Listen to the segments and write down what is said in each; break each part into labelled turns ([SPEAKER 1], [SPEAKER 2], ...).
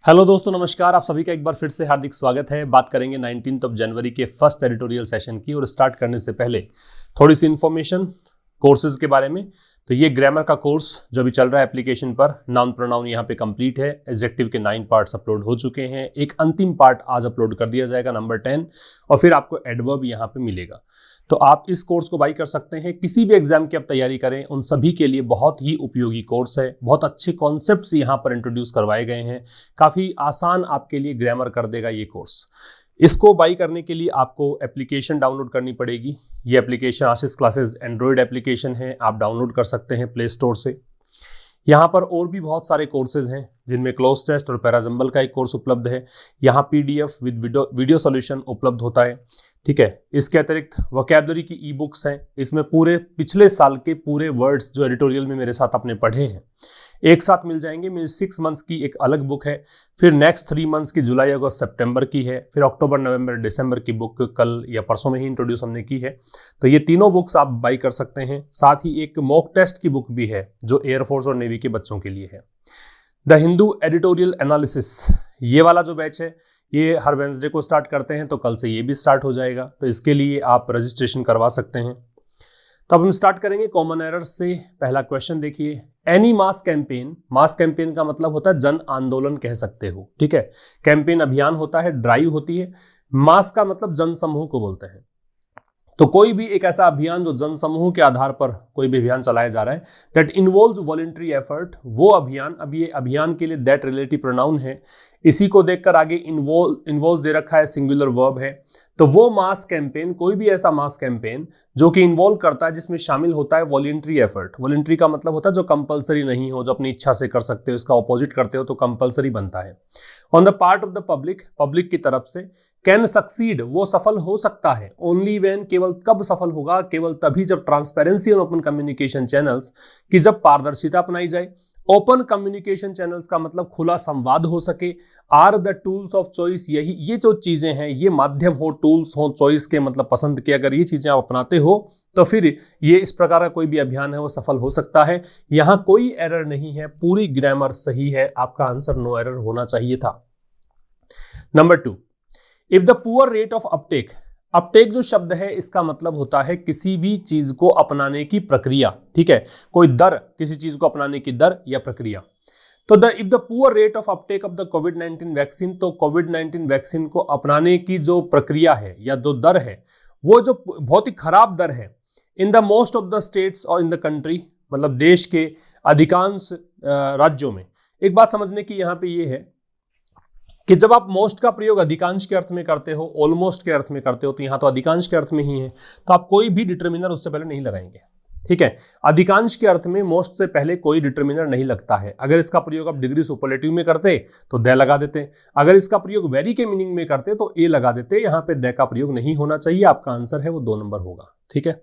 [SPEAKER 1] Hello दोस्तों, नमस्कार। आप सभी का एक बार फिर से हार्दिक स्वागत है। बात करेंगे 19 जनवरी के फर्स्ट एडिटोरियल सेशन की। और स्टार्ट करने से पहले थोड़ी सी इन्फॉर्मेशन कोर्सेज के बारे में। तो ये ग्रामर का कोर्स जो अभी चल रहा है एप्लीकेशन पर, नाउन प्रोनाउन यहाँ पे कंप्लीट है। एडजेक्टिव के 9 पार्ट्स अपलोड हो चुके हैं। एक अंतिम पार्ट आज अपलोड कर दिया जाएगा, नंबर 10, और फिर आपको एडवर्ब यहाँ पे मिलेगा। तो आप इस कोर्स को बाई कर सकते हैं। किसी भी एग्जाम की आप तैयारी करें, उन सभी के लिए बहुत ही उपयोगी कोर्स है। बहुत अच्छे कॉन्सेप्ट्स यहाँ पर इंट्रोड्यूस करवाए गए हैं। काफ़ी आसान आपके लिए ग्रामर कर देगा ये कोर्स। इसको बाई करने के लिए आपको एप्लीकेशन डाउनलोड करनी पड़ेगी। ये एप्लीकेशन आशीष क्लासेस एंड्रॉयड एप्लीकेशन है, आप डाउनलोड कर सकते हैं प्ले स्टोर से। यहाँ पर और भी बहुत सारे कोर्सेज हैं, जिनमें क्लोज टेस्ट और पैराजम्बल का एक कोर्स उपलब्ध है। यहाँ पीडीएफ विद वीडियो सॉल्यूशन उपलब्ध होता है। ठीक है, इसके अतिरिक्त वोकैबुलरी की ई बुक्स हैं। इसमें पूरे पिछले साल के पूरे वर्ड्स जो एडिटोरियल में मेरे साथ आपने पढ़े हैं एक साथ मिल जाएंगे। मेरी 6 मंथ्स की एक अलग बुक है, फिर नेक्स्ट 3 मंथ्स की जुलाई अगस्त सितंबर की है, फिर अक्टूबर नवंबर दिसंबर की बुक कल या परसों में ही इंट्रोड्यूस हमने की है। तो ये तीनों बुक्स आप बाई कर सकते हैं। साथ ही एक मॉक टेस्ट की बुक भी है जो एयरफोर्स और नेवी के बच्चों के लिए है। द हिंदू एडिटोरियल एनालिसिस, ये वाला जो बैच है ये हर वेंसडे को स्टार्ट करते हैं, तो कल से ये भी स्टार्ट हो जाएगा। तो इसके लिए आप रजिस्ट्रेशन करवा सकते हैं। तो अब हम स्टार्ट करेंगे कॉमन एरर्स से। पहला क्वेश्चन देखिए, एनी मास कैंपेन। मास कैंपेन का मतलब होता है जन आंदोलन कह सकते हो। ठीक है, कैंपेन अभियान होता है, ड्राइव होती है। मास का मतलब जन समूह को बोलते हैं। तो कोई भी एक ऐसा अभियान जो जन समूह के आधार पर कोई भी अभियान चलाया जा रहा है, दैट इन्वॉल्व्स वॉलंटरी एफर्ट, वो अभियान। अब ये अभियान के लिए दैट रिलेटिव प्रोनाउन है। इसी को देखकर आगे इन्वॉल्व दे रखा है, सिंगुलर वर्ब है। तो वो मास कैंपेन, कोई भी ऐसा मास कैंपेन जो कि इन्वॉल्व करता है, जिसमें शामिल होता है वॉलंटरी एफर्ट। वॉलंटरी का मतलब होता है जो कंपलसरी नहीं हो, जो अपनी इच्छा से कर सकते हो। इसका ऑपोजिट करते हो तो कंपलसरी बनता है। On the part of the public, public की तरफ से। कैन सक्सीड, वो सफल हो सकता है। ओनली व्हेन, केवल कब सफल होगा, केवल तभी जब ट्रांसपेरेंसी और ओपन कम्युनिकेशन चैनल्स की जब पारदर्शिता अपनाई जाए। ओपन कम्युनिकेशन चैनल्स का मतलब खुला संवाद हो सके। Are the tools of choice, यही ये जो चीजें हैं, ये माध्यम हो, टूल्स हो, चॉइस के मतलब पसंद के, अगर ये चीजें आप अपनाते हो तो फिर ये इस प्रकार का कोई भी अभियान है वो सफल हो सकता है। यहां कोई एरर नहीं है, पूरी ग्रामर सही है। आपका आंसर नो एरर होना चाहिए था। Number 2, if the poor rate of Uptake. Uptake जो शब्द है इसका मतलब होता है किसी भी चीज को अपनाने की प्रक्रिया। ठीक है, कोई दर, किसी चीज को अपनाने की दर या प्रक्रिया। तो if the poor rate of Uptake of the covid vaccine, तो कोविड-19 वैक्सीन को अपनाने की जो प्रक्रिया है या जो दर है, वो जो बहुत ही खराब दर है, in the most of the states और इन द कंट्री, मतलब देश के अधिकांश राज्यों में। एक बात समझने की यहाँ पे ये है कि जब आप मोस्ट का प्रयोग अधिकांश के अर्थ में करते हो, ऑलमोस्ट के अर्थ में करते हो, तो यहां तो अधिकांश के अर्थ में ही है, तो आप कोई भी डिटर्मिनर उससे पहले नहीं लगाएंगे। ठीक है, अधिकांश के अर्थ में मोस्ट से पहले कोई डिटर्मिनर नहीं लगता है। अगर इसका प्रयोग आप डिग्री सुपरलेटिव में करते तो द लगा देते, अगर इसका प्रयोग वेरी के मीनिंग में करते तो ए लगा देते। यहां पे द का प्रयोग नहीं होना चाहिए। आपका आंसर है वो 2 नंबर होगा। ठीक है,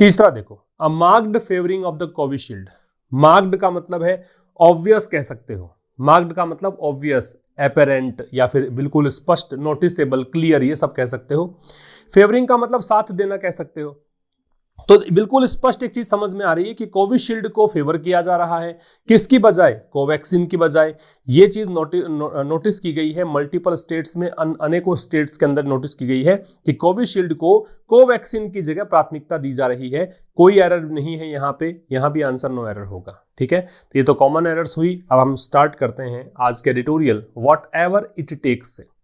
[SPEAKER 1] तीसरा देखो, a marked favouring of the Covishield. Marked का मतलब है ऑब्वियस कह सकते हो। मार्क्ड का मतलब ऑब्वियस, एपेरेंट, या फिर बिल्कुल स्पष्ट, नोटिसेबल, क्लियर, ये सब कह सकते हो। फेवरिंग का मतलब साथ देना कह सकते हो। तो बिल्कुल स्पष्ट एक चीज समझ में आ रही है कि कोविशील्ड को फेवर किया जा रहा है, किसकी बजाय, कोवैक्सीन की बजाय। ये चीज नोटिस की गई है मल्टीपल स्टेट्स में, अनेकों स्टेट्स के अंदर नोटिस की गई है कि कोविशील्ड को कोवैक्सीन की जगह प्राथमिकता दी जा रही है। कोई एरर नहीं है यहाँ पे, यहाँ भी आंसर नो एरर होगा। ठीक है, तो ये तो कॉमन एरर्स हुई। अब हम स्टार्ट करते हैं आज के editorial whatever it takes से।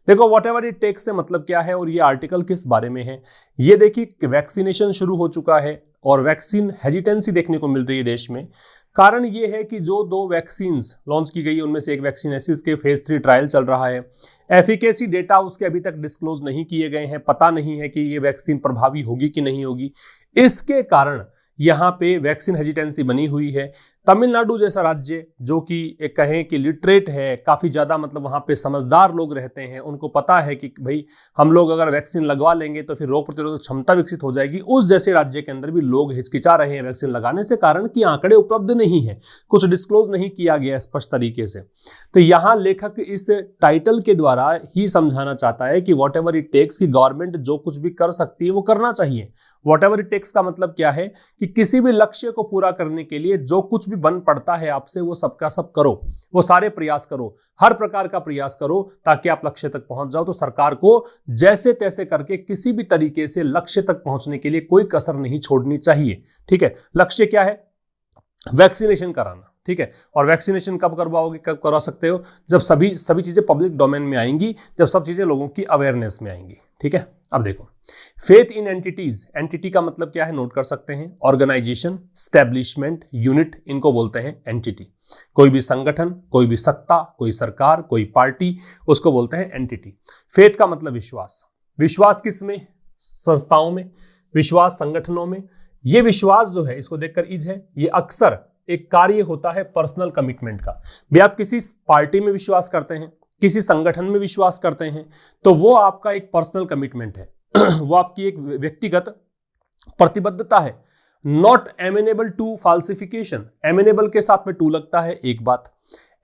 [SPEAKER 1] देखो, व्हाट एवर इट टेक्स से मतलब क्या है और ये आर्टिकल किस बारे में है। ये देखिए, वैक्सीनेशन शुरू हो चुका है और वैक्सीन हेजिटेंसी देखने को मिल रही है देश में। कारण ये है कि जो 2 वैक्सीन लॉन्च की गई, उनमें से एक वैक्सीन एसिस के फेज 3 ट्रायल चल रहा है। एफिकेसी डेटा उसके अभी तक डिस्क्लोज नहीं किए गए हैं। पता नहीं है कि ये वैक्सीन प्रभावी होगी कि नहीं होगी। इसके कारण यहाँ पे वैक्सीन हेजिटेंसी बनी हुई है। तमिलनाडु जैसा राज्य जो कि एक कहें कि लिटरेट है, काफ़ी ज़्यादा, मतलब वहाँ पे समझदार लोग रहते हैं, उनको पता है कि भाई हम लोग अगर वैक्सीन लगवा लेंगे तो फिर रोग प्रतिरोधक क्षमता विकसित हो जाएगी। उस जैसे राज्य के अंदर भी लोग हिचकिचा रहे हैं वैक्सीन लगाने से, कारण कि आंकड़े उपलब्ध नहीं है, कुछ डिस्क्लोज नहीं किया गया स्पष्ट तरीके से। तो यहाँ लेखक इस टाइटल के द्वारा ही समझाना चाहता है कि वॉट एवर इट टेक्स, की गवर्नमेंट जो कुछ भी कर सकती है वो करना चाहिए। वॉट एवर इट टेक्स का मतलब क्या है कि किसी भी लक्ष्य को पूरा करने के लिए जो कुछ भी बन पड़ता है आपसे वो सबका सब करो, वो सारे प्रयास करो, हर प्रकार का प्रयास करो ताकि आप लक्ष्य तक पहुंच जाओ। तो सरकार को जैसे तैसे करके किसी भी तरीके से लक्ष्य तक पहुंचने के लिए कोई कसर नहीं छोड़नी चाहिए। ठीक है, लक्ष्य क्या है? वैक्सीनेशन कराना। ठीक है, और वैक्सीनेशन कब करवाओगे, कब करवा सकते हो? जब सभी चीजें पब्लिक डोमेन में आएंगी, जब सब चीजें लोगों की अवेयरनेस में आएंगी। ठीक है, अब देखो, फेथ इन एंटिटीज, एंटिटी का मतलब क्या है नोट कर सकते हैं, ऑर्गेनाइजेशन, स्टैब्लिशमेंट, यूनिट, इनको बोलते हैं एंटिटी। कोई भी संगठन, कोई भी सत्ता, कोई सरकार, कोई पार्टी, उसको बोलते हैं एंटिटी। फेथ का मतलब विश्वास। विश्वास किसमें? संस्थाओं में, विश्वास संगठनों में। ये विश्वास जो है, इसको देखकर इज है, ये अक्सर एक कार्य होता है पर्सनल कमिटमेंट का। भी आप किसी पार्टी में विश्वास करते हैं, किसी संगठन में विश्वास करते हैं, तो वो आपका एक पर्सनल कमिटमेंट है वो आपकी एक व्यक्तिगत प्रतिबद्धता है। नॉट एमेनेबल टू फाल्सिफिकेशन, एमेनेबल के साथ में टू लगता है एक बात।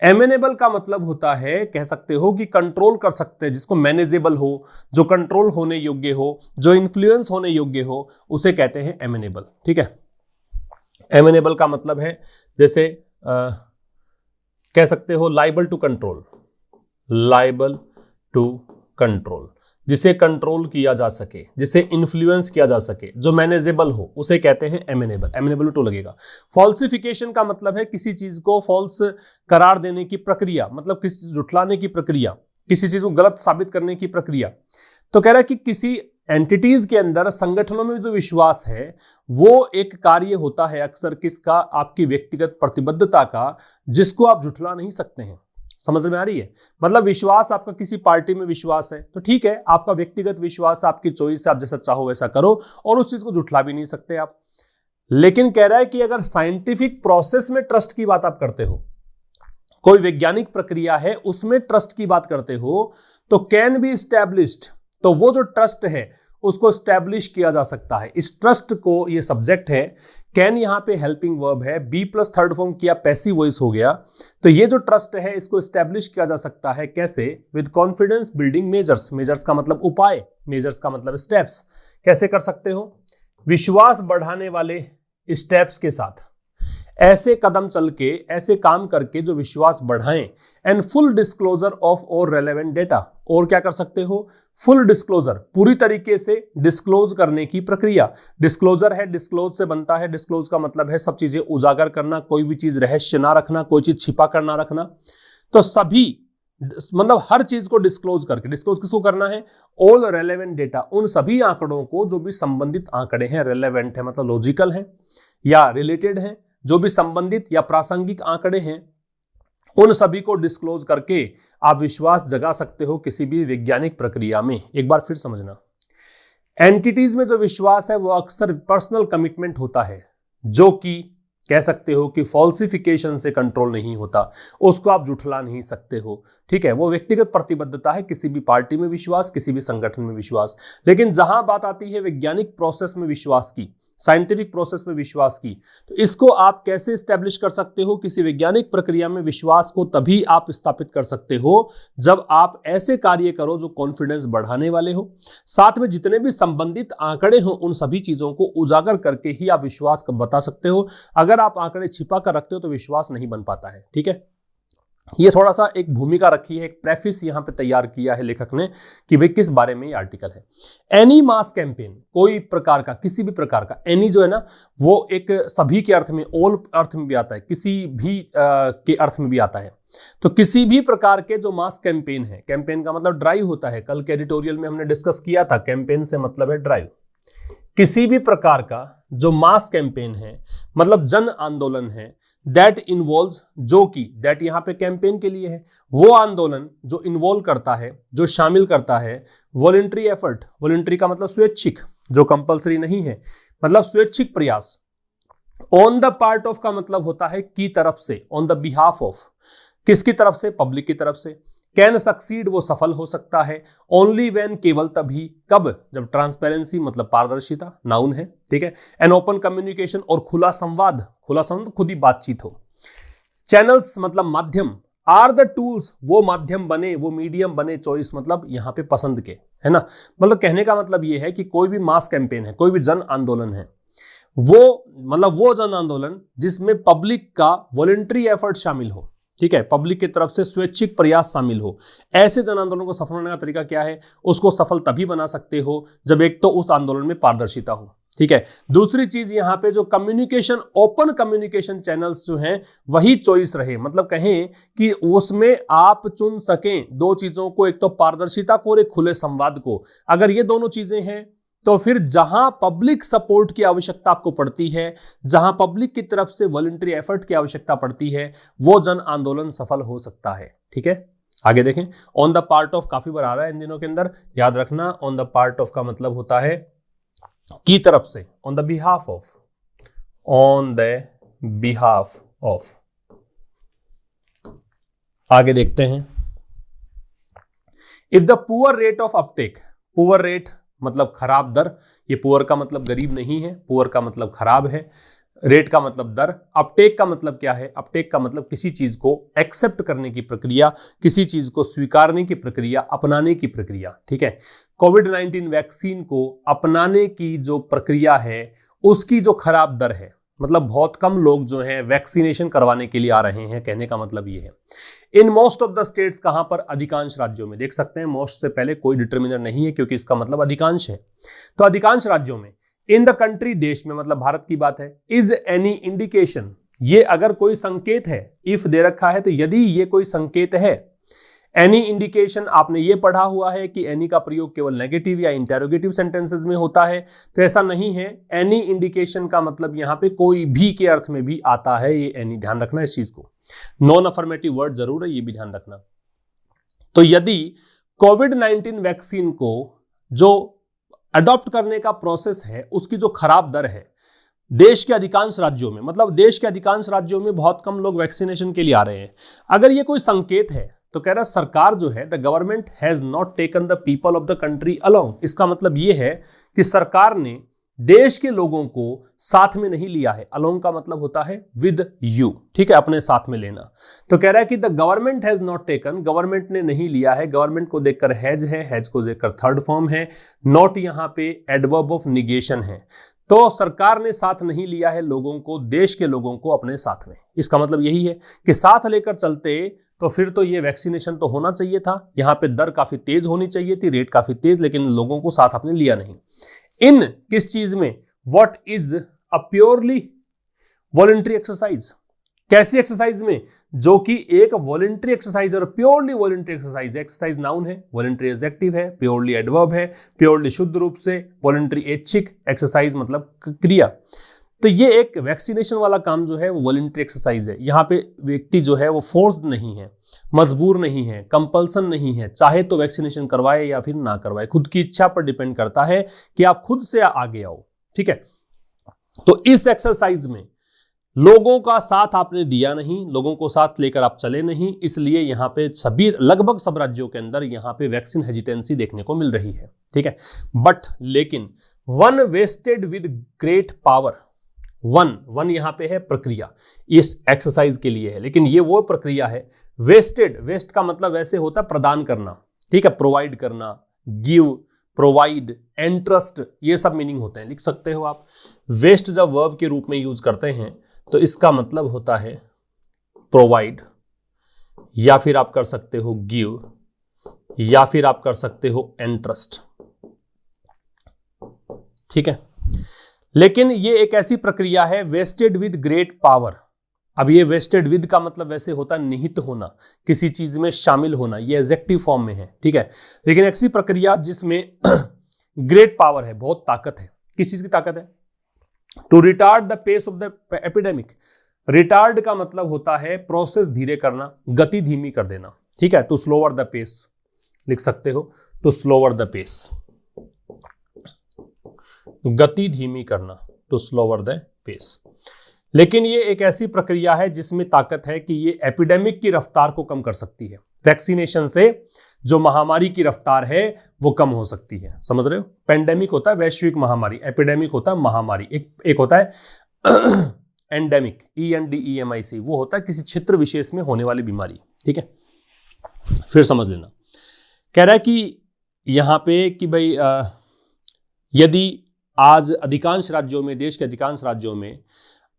[SPEAKER 1] एमेनेबल का मतलब होता है, कह सकते हो कि कंट्रोल कर सकते हैं, जिसको मैनेजेबल हो, जो कंट्रोल होने योग्य हो, जो इन्फ्लुएंस होने योग्य हो, उसे कहते हैं एमेनेबल। ठीक है, एमेनेबल का मतलब है जैसे कह सकते हो liable to control, liable to control, जिसे कंट्रोल किया जा सके, जिसे इन्फ्लुएंस किया जा सके, जो मैनेजेबल हो, उसे कहते हैं एमेनेबल। एमेनेबल टू लगेगा। फॉल्सिफिकेशन का मतलब है किसी चीज को फॉल्स करार देने की प्रक्रिया, मतलब किसी चीज जुटलाने की प्रक्रिया, किसी चीज को गलत साबित करने की प्रक्रिया। तो कह रहा है कि किसी एंटिटीज के अंदर, संगठनों में जो विश्वास है, वो एक कार्य होता है अक्सर किसका? आपकी व्यक्तिगत प्रतिबद्धता का, जिसको आप जुटला नहीं सकते हैं। समझ में आ रही है? मतलब विश्वास आपका किसी पार्टी में विश्वास है तो ठीक है, आपका व्यक्तिगत विश्वास, आपकी चॉइस है, आप जैसा चाहो वैसा करो, और उस चीज को जुटला भी नहीं सकते आप। लेकिन कह रहा है कि अगर साइंटिफिक प्रोसेस में ट्रस्ट की बात आप करते हो, कोई वैज्ञानिक प्रक्रिया है उसमें ट्रस्ट की बात करते हो, तो कैन बी एस्टैब्लिश्ड, तो वो जो ट्रस्ट है उसको स्टैब्लिश किया जा सकता है। इस ट्रस्ट को, ये सब्जेक्ट है, कैन यहां पे हेल्पिंग वर्ब है, बी प्लस थर्ड फॉर्म किया, पैसिव वॉइस हो गया। तो ये जो ट्रस्ट है इसको स्टैब्लिश किया जा सकता है कैसे? With confidence building measures. Measures का मतलब उपाय, मेजर्स का मतलब स्टेप्स। कैसे कर सकते हो? विश्वास बढ़ाने वाले स्टेप्स के साथ, ऐसे कदम चल के, ऐसे काम करके जो विश्वास बढ़ाएं। एंड फुल डिस्क्लोजर ऑफ और रेलेवेंट डेटा, और क्या कर सकते हो? फुल डिस्क्लोजर, पूरी तरीके से डिस्क्लोज करने की प्रक्रिया। डिस्क्लोजर है, डिस्क्लोज से बनता है, डिस्क्लोज का मतलब है सब चीजें उजागर करना, कोई भी चीज रहस्य ना रखना, कोई चीज छिपा कर ना रखना। तो सभी, मतलब हर चीज को डिस्क्लोज करके, डिस्क्लोज किसको करना है? ऑल रेलेवेंट डेटा, उन सभी आंकड़ों को जो भी संबंधित आंकड़े हैं, रेलेवेंट है मतलब लॉजिकल है या रिलेटेड है, जो भी संबंधित या प्रासंगिक आंकड़े हैं, उन सभी को डिस्क्लोज करके आप विश्वास जगा सकते हो किसी भी वैज्ञानिक प्रक्रिया में। एक बार फिर समझना, एंटिटीज में जो विश्वास है वो अक्सर पर्सनल कमिटमेंट होता है, जो कि कह सकते हो कि फॉल्सिफिकेशन से कंट्रोल नहीं होता, उसको आप जुठला नहीं सकते हो। ठीक है, वो व्यक्तिगत प्रतिबद्धता है, किसी भी पार्टी में विश्वास, किसी भी संगठन में विश्वास। लेकिन जहां बात आती है वैज्ञानिक प्रोसेस में विश्वास की, साइंटिफिक प्रोसेस में विश्वास की, तो इसको आप कैसे स्टैब्लिश कर सकते हो? किसी वैज्ञानिक प्रक्रिया में विश्वास को तभी आप स्थापित कर सकते हो जब आप ऐसे कार्य करो जो कॉन्फिडेंस बढ़ाने वाले हो, साथ में जितने भी संबंधित आंकड़े हो उन सभी चीजों को उजागर करके ही आप विश्वास को बता सकते हो। अगर आप आंकड़े छिपा कर रखते हो तो विश्वास नहीं बन पाता है। ठीक है, ये थोड़ा सा एक भूमिका रखी है, एक प्रेफिस यहां पे तैयार किया है लेखक ने कि भाई किस बारे में ये आर्टिकल है। एनी मास कैंपेन, कोई प्रकार का, किसी भी प्रकार का, एनी जो है ना वो एक सभी के अर्थ में, ऑल अर्थ में भी आता है, किसी भी के अर्थ में भी आता है। तो किसी भी प्रकार के जो मास कैंपेन है, कैंपेन का मतलब ड्राइव होता है, कल के एडिटोरियल में हमने डिस्कस किया था, कैंपेन से मतलब है ड्राइव। किसी भी प्रकार का जो मास कैंपेन है मतलब जन आंदोलन है, दैट इन्वॉल्व्स, जो कि दैट यहां पे कैंपेन के लिए है, वो आंदोलन जो इन्वॉल्व करता है, जो शामिल करता है वॉलंटरी एफर्ट। वॉलंटरी का मतलब स्वैच्छिक, जो कंपलसरी नहीं है, मतलब स्वैच्छिक प्रयास। ऑन द पार्ट ऑफ का मतलब होता है की तरफ से, ऑन द बिहाफ ऑफ, किसकी तरफ से? पब्लिक की तरफ से। कैन सक्सीड, वो सफल हो सकता है। ओनली व्हेन, केवल तभी। कब? जब ट्रांसपेरेंसी मतलब पारदर्शिता, नाउन है। ठीक है, एन ओपन कम्युनिकेशन, और खुला संवाद, खुला संवाद खुद ही बातचीत हो। चैनल्स मतलब माध्यम, आर द टूल्स, वो माध्यम बने, वो मीडियम बने, चॉइस मतलब यहां पे पसंद के, है ना। मतलब कहने का मतलब ये है कि कोई भी मास कैंपेन है, कोई भी जन आंदोलन है, वो मतलब वो जन आंदोलन जिसमें पब्लिक का वॉलंटरी एफर्ट शामिल हो, ठीक है, पब्लिक की तरफ से स्वैच्छिक प्रयास शामिल हो। ऐसे जन आंदोलन को सफल होने का तरीका क्या है? उसको सफल तभी बना सकते हो जब एक तो उस आंदोलन में पारदर्शिता हो, ठीक है। दूसरी चीज यहां पे जो कम्युनिकेशन, ओपन कम्युनिकेशन चैनल्स जो हैं वही चॉइस रहे, मतलब कहें कि उसमें आप चुन सकें दो चीजों को, एक तो पारदर्शिता को और एक खुले संवाद को। अगर ये दोनों चीजें हैं तो फिर जहां पब्लिक सपोर्ट की आवश्यकता आपको पड़ती है, जहां पब्लिक की तरफ से वॉलंटरी एफर्ट की आवश्यकता पड़ती है, वो जन आंदोलन सफल हो सकता है, ठीक है। आगे देखें, ऑन द पार्ट ऑफ काफी बार आ रहा है इन दिनों के अंदर, याद रखना ऑन द पार्ट ऑफ का मतलब होता है की तरफ से, on the behalf of, on the behalf of. आगे देखते हैं, if the poor rate of Uptake, poor rate मतलब खराब दर, ये पुअर का मतलब गरीब नहीं है, पुअर का मतलब खराब है, रेट का मतलब दर, अपटेक का मतलब क्या है? अपटेक का मतलब किसी चीज को एक्सेप्ट करने की प्रक्रिया, किसी चीज को स्वीकारने की प्रक्रिया, अपनाने की प्रक्रिया, ठीक है। कोविड-19 वैक्सीन को अपनाने की जो प्रक्रिया है उसकी जो खराब दर है, मतलब बहुत कम लोग जो हैं वैक्सीनेशन करवाने के लिए आ रहे हैं, कहने का मतलब ये है। In most of the states, कहां पर? अधिकांश राज्यों में। देख सकते हैं मोस्ट से पहले कोई डिटर्मिनर नहीं है क्योंकि इसका मतलब अधिकांश है, तो अधिकांश राज्यों में। इन द कंट्री, देश में, मतलब भारत की बात है। इज एनी इंडिकेशन, ये अगर कोई संकेत है, इफ दे रखा है तो यदि ये कोई संकेत है। एनी इंडिकेशन, आपने ये पढ़ा हुआ है कि एनी का प्रयोग केवल नेगेटिव या इंटेरोगेटिव सेंटेंसेस में होता है, तो ऐसा नहीं है। एनी इंडिकेशन का मतलब यहां पे कोई भी के अर्थ में भी आता है, ये एनी, ध्यान रखना इस चीज को। नॉन अफर्मेटिव वर्ड जरूर है, ये भी ध्यान रखना। तो यदि कोविड-19 वैक्सीन को जो अडॉप्ट करने का प्रोसेस है उसकी जो खराब दर है देश के अधिकांश राज्यों में, मतलब देश के अधिकांश राज्यों में बहुत कम लोग वैक्सीनेशन के लिए आ रहे हैं, अगर ये कोई संकेत है तो कह रहा सरकार जो है, the government has not taken the people of the country along. इसका मतलब ये है कि सरकार ने देश के लोगों को साथ में नहीं लिया है। अलोंग का मतलब होता है विद यू, ठीक है, अपने साथ में लेना। तो कह रहा है कि the government has not taken, government ने नहीं लिया है। गवर्नमेंट को देखकर हैज है, हैज को देखकर थर्ड फॉर्म है, नॉट यहां पे एडवर्ब ऑफ निगेशन है। तो सरकार ने साथ नहीं लिया है लोगों को, देश के लोगों को अपने साथ में। इसका मतलब यही है कि साथ लेकर चलते तो फिर तो ये वैक्सीनेशन तो होना चाहिए था, यहां पे दर काफी तेज होनी चाहिए थी, रेट काफी तेज, लेकिन लोगों को साथ आपने लिया नहीं। इन किस चीज में? What is a purely voluntary exercise, कैसी एक्सरसाइज में? जो कि एक वॉलंटरी एक्सरसाइज और purely voluntary exercise. Exercise noun है, वॉलंटरी एडजेक्टिव है, प्योरली एडवर्ब है, प्योरली शुद्ध रूप से, वॉलंटरी ऐच्छिक, एक्सरसाइज मतलब क्रिया। तो ये एक वैक्सीनेशन वाला काम जो है वो वॉलंटरी एक्सरसाइज है। यहाँ पे व्यक्ति जो है वो फोर्स्ड नहीं है, मजबूर नहीं है, कंपल्सन नहीं है, चाहे तो वैक्सीनेशन करवाए या फिर ना करवाए, खुद की इच्छा पर डिपेंड करता है कि आप खुद से आगे आओ, ठीक है। तो इस एक्सरसाइज में लोगों का साथ आपने दिया नहीं, लोगों को साथ लेकर आप चले नहीं, इसलिए यहाँ पे सभी, लगभग सब राज्यों के अंदर यहाँ पे वैक्सीन हेजिटेंसी देखने को मिल रही है, ठीक है। बट लेकिन one wasted with great power, one यहां पे है प्रक्रिया, इस एक्सरसाइज के लिए है, लेकिन ये वो प्रक्रिया है। वेस्टेड, वेस्ट का मतलब वैसे होता है प्रदान करना, ठीक है, प्रोवाइड करना, गिव, प्रोवाइड, एंट्रस्ट, ये सब मीनिंग होते हैं, लिख सकते हो आप। वेस्ट जब वर्ब के रूप में यूज करते हैं तो इसका मतलब होता है प्रोवाइड, या फिर आप कर सकते हो गिव, या फिर आप कर सकते हो एंट्रस्ट, ठीक है। लेकिन ये एक ऐसी प्रक्रिया है वेस्टेड विद ग्रेट पावर। अब ये वेस्टेड विद का मतलब वैसे होता है निहित होना, किसी चीज में शामिल होना, ये एडजेक्टिव फॉर्म में है, ठीक है। लेकिन ऐसी प्रक्रिया जिसमें ग्रेट पावर है, बहुत ताकत है। किस चीज की ताकत है? To retard the pace of the epidemic. Retard का मतलब होता है प्रोसेस धीरे करना, गति धीमी कर देना, ठीक है। टू स्लोअर द पेस लिख सकते हो, टू स्लोअर द पेस, गति धीमी करना, टू स्लोअर द पेस। लेकिन ये एक ऐसी प्रक्रिया है जिसमें ताकत है कि ये एपिडेमिक की रफ्तार को कम कर सकती है। वैक्सीनेशन से जो महामारी की रफ्तार है वो कम हो सकती है, समझ रहे हो। पेंडेमिक होता है वैश्विक महामारी, एपिडेमिक होता है महामारी, एक होता है एंडेमिक, ENDEMIC, वो होता है किसी क्षेत्र विशेष में होने वाली बीमारी, ठीक है। फिर समझ लेना, कह रहा है कि यहां पे कि भाई यदि आज अधिकांश राज्यों में, देश के अधिकांश राज्यों में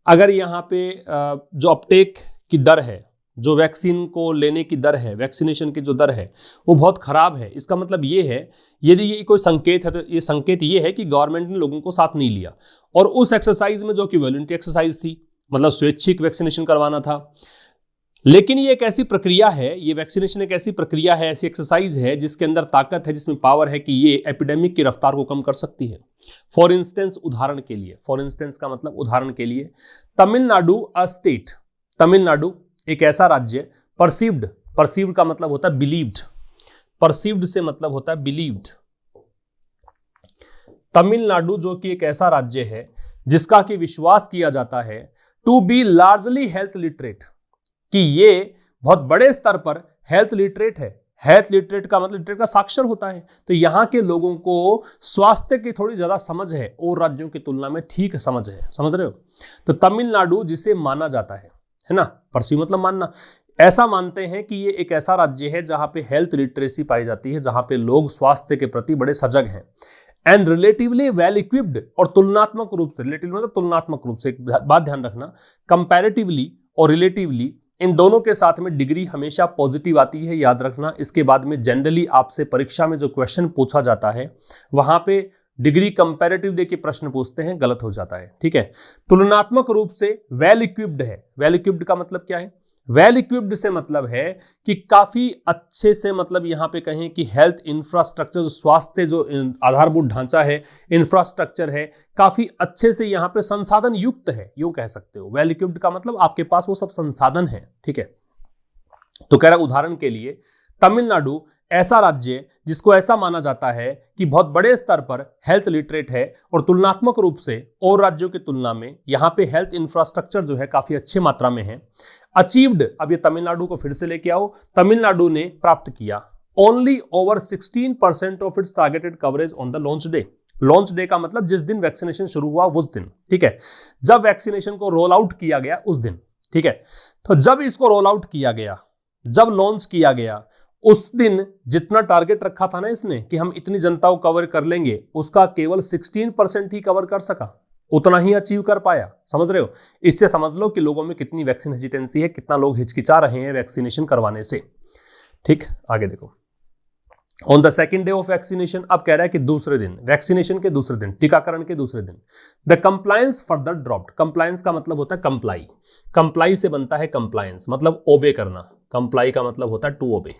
[SPEAKER 1] अगर यहाँ पे जो अपटेक की दर है, जो वैक्सीन को लेने की दर है, वैक्सीनेशन की जो दर है वो बहुत खराब है। इसका मतलब ये है, यदि ये कोई संकेत है तो ये संकेत ये है कि गवर्नमेंट ने लोगों को साथ नहीं लिया। और उस एक्सरसाइज में जो कि वॉलंटरी एक्सरसाइज थी, मतलब स्वैच्छिक वैक्सीनेशन करवाना था, लेकिन ये एक ऐसी प्रक्रिया है, ये वैक्सीनेशन एक ऐसी प्रक्रिया है, ऐसी एक्सरसाइज है जिसके अंदर ताकत है, जिसमें पावर है कि ये एपिडेमिक की रफ्तार को कम कर सकती है। फॉर इंस्टेंस, उदाहरण के लिए, फॉर इंस्टेंस का मतलब उदाहरण के लिए, तमिलनाडु अ स्टेट, तमिलनाडु एक ऐसा राज्य, परसीव्ड, परसीव्ड का मतलब होता है बिलीव्ड, परसीव्ड से मतलब होता है बिलीव्ड। तमिलनाडु जो कि एक ऐसा राज्य है जिसका कि विश्वास किया जाता है to be largely health literate, कि ये बहुत बड़े स्तर पर हेल्थ लिटरेट है। हेल्थ लिटरेट का मतलब लिटरेट का साक्षर होता है, तो यहाँ के लोगों को स्वास्थ्य की थोड़ी ज्यादा समझ है और राज्यों की तुलना में, ठीक समझ है, समझ रहे हो। तो तमिलनाडु जिसे माना जाता है ना, परसीव मतलब मानना, ऐसा मानते हैं कि ये एक ऐसा राज्य है जहां पे हेल्थ लिटरेसी पाई जाती है, जहां पे लोग स्वास्थ्य के प्रति बड़े सजग हैं। एंड रिलेटिवली वेल इक्विप्ड, और तुलनात्मक रूप से, रिलेटिव मतलब तुलनात्मक रूप से, एक बात ध्यान रखना, कंपैरेटिवली और रिलेटिवली इन दोनों के साथ में डिग्री हमेशा पॉजिटिव आती है, याद रखना। इसके बाद में जनरली आपसे परीक्षा में जो क्वेश्चन पूछा जाता है वहां पे डिग्री कंपैरेटिव देके प्रश्न पूछते हैं, गलत हो जाता है, ठीक है। तुलनात्मक रूप से वेल इक्विप्ड है। वेल इक्विप्ड का मतलब क्या है? वेल इक्विप्ड से मतलब है कि काफी अच्छे से, मतलब यहां पे कहें कि हेल्थ इंफ्रास्ट्रक्चर, स्वास्थ्य जो आधारभूत ढांचा है, इंफ्रास्ट्रक्चर है, काफी अच्छे से यहां पे संसाधन युक्त है, यूं कह सकते हो। वेल इक्विप्ड का मतलब आपके पास वो सब संसाधन है, ठीक है। तो कह रहा उदाहरण के लिए, तमिलनाडु ऐसा राज्य जिसको ऐसा माना जाता है कि बहुत बड़े स्तर पर हेल्थ लिटरेट है और तुलनात्मक रूप से और राज्यों की तुलना में यहाँ पे हेल्थ इंफ्रास्ट्रक्चर जो है काफी अच्छी मात्रा में है। अचीव्ड, अब ये तमिलनाडु को फिर से लेके आओ, तमिलनाडु ने प्राप्त किया only over 16% of its targeted coverage on the launch day. Launch day का मतलब जिस दिन वैक्सीनेशन शुरू हुआ उस दिन, ठीक है, जब वैक्सीनेशन को रोल आउट किया गया उस दिन, ठीक है। तो जब इसको रोल आउट किया गया, जब लॉन्च किया गया, उस दिन जितना टारगेट रखा था ना इसने कि हम इतनी जनता को कवर कर लेंगे, उसका केवल 16% ही कवर कर सका, उतना ही अचीव कर पाया। समझ रहे हो? इससे समझ लो कि लोगों में कितनी वैक्सीन हेजिटेंसी है, कितना लोग हिचकिचा रहे हैं वैक्सीनेशन करवाने से। ठीक, आगे देखो। On the second day of vaccination, अब कह रहा है कि दूसरे दिन, वैक्सीनेशन के दूसरे दिन, टीकाकरण के दूसरे दिन, the compliance further dropped. Compliance का मतलब होता है कंप्लाई, कंप्लाई से बनता है कंप्लायंस, मतलब ओबे करना। कंप्लाई का मतलब होता है टू ओबे।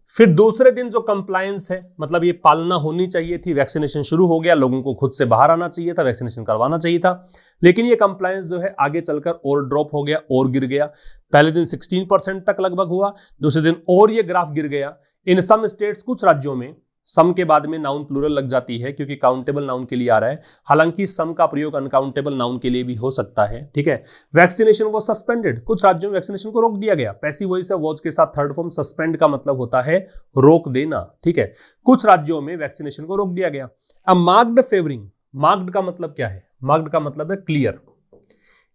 [SPEAKER 1] फिर दूसरे दिन जो कंप्लायंस है, मतलब ये पालना होनी चाहिए थी, वैक्सीनेशन शुरू हो गया, लोगों को खुद से बाहर आना चाहिए था, वैक्सीनेशन करवाना चाहिए था, लेकिन ये कंप्लायंस जो है आगे चलकर और ड्रॉप हो गया और गिर गया। पहले दिन 16% तक लगभग हुआ, दूसरे दिन और ये ग्राफ गिर गया। इन सम स्टेट्स, कुछ राज्यों में, सम के बाद में नाउन प्लूरल लग जाती है क्योंकि काउंटेबल नाउन के लिए आ रहा है, हालांकि सम का प्रयोग अनकाउंटेबल नाउन के लिए भी हो सकता है, ठीक है। वैक्सीनेशन वो सस्पेंडेड, कुछ राज्यों में वैक्सीनेशन को रोक दिया गया। पैसिव वॉइस है वॉज के साथ थर्ड फॉर्म, सस्पेंड का मतलब होता है रोक देना, ठीक है। कुछ राज्यों में वैक्सीनेशन को रोक दिया गया। अब मार्क्ड फेवरिंग, मार्क्ड का मतलब क्या है? मार्क्ड का मतलब है क्लियर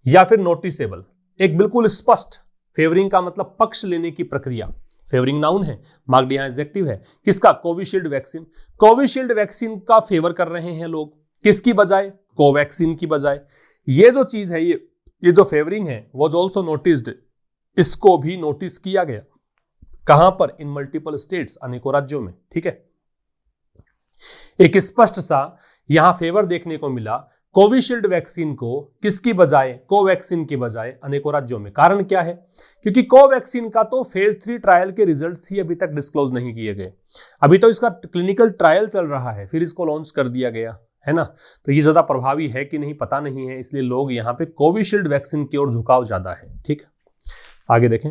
[SPEAKER 1] या फिर नोटिसेबल, एक बिल्कुल स्पष्ट। फेवरिंग का मतलब पक्ष लेने की प्रक्रिया, फेवरिंग नाउन है, मार्क्ड यहां एडजेक्टिव है। किसका? Covishield vaccine. कोविशील्ड वैक्सीन का फेवर कर रहे हैं लोग, किसकी बजाय? कोवैक्सीन की बजाय। ये जो चीज है, ये जो फेवरिंग है, वाज आल्सो नोटिस्ड, इसको भी नोटिस किया गया। कहां पर? इन मल्टीपल स्टेट्स, अनेकों राज्यों में, ठीक है। एक स्पष्ट सा यहां फेवर देखने को मिला कोविशील्ड वैक्सीन को, किसकी बजाय? कोवैक्सीन की बजाय, अनेकों राज्यों में। कारण क्या है? क्योंकि कोवैक्सीन का तो फेज 3 ट्रायल के रिजल्ट्स ही अभी तक डिस्क्लोज नहीं किए गए, अभी तो इसका क्लिनिकल ट्रायल चल रहा है, फिर इसको लॉन्च कर दिया गया है ना। तो ये ज्यादा प्रभावी है कि नहीं पता नहीं है, इसलिए लोग यहाँ पे कोविशील्ड वैक्सीन की ओर झुकाव ज्यादा है, ठीक। आगे देखें।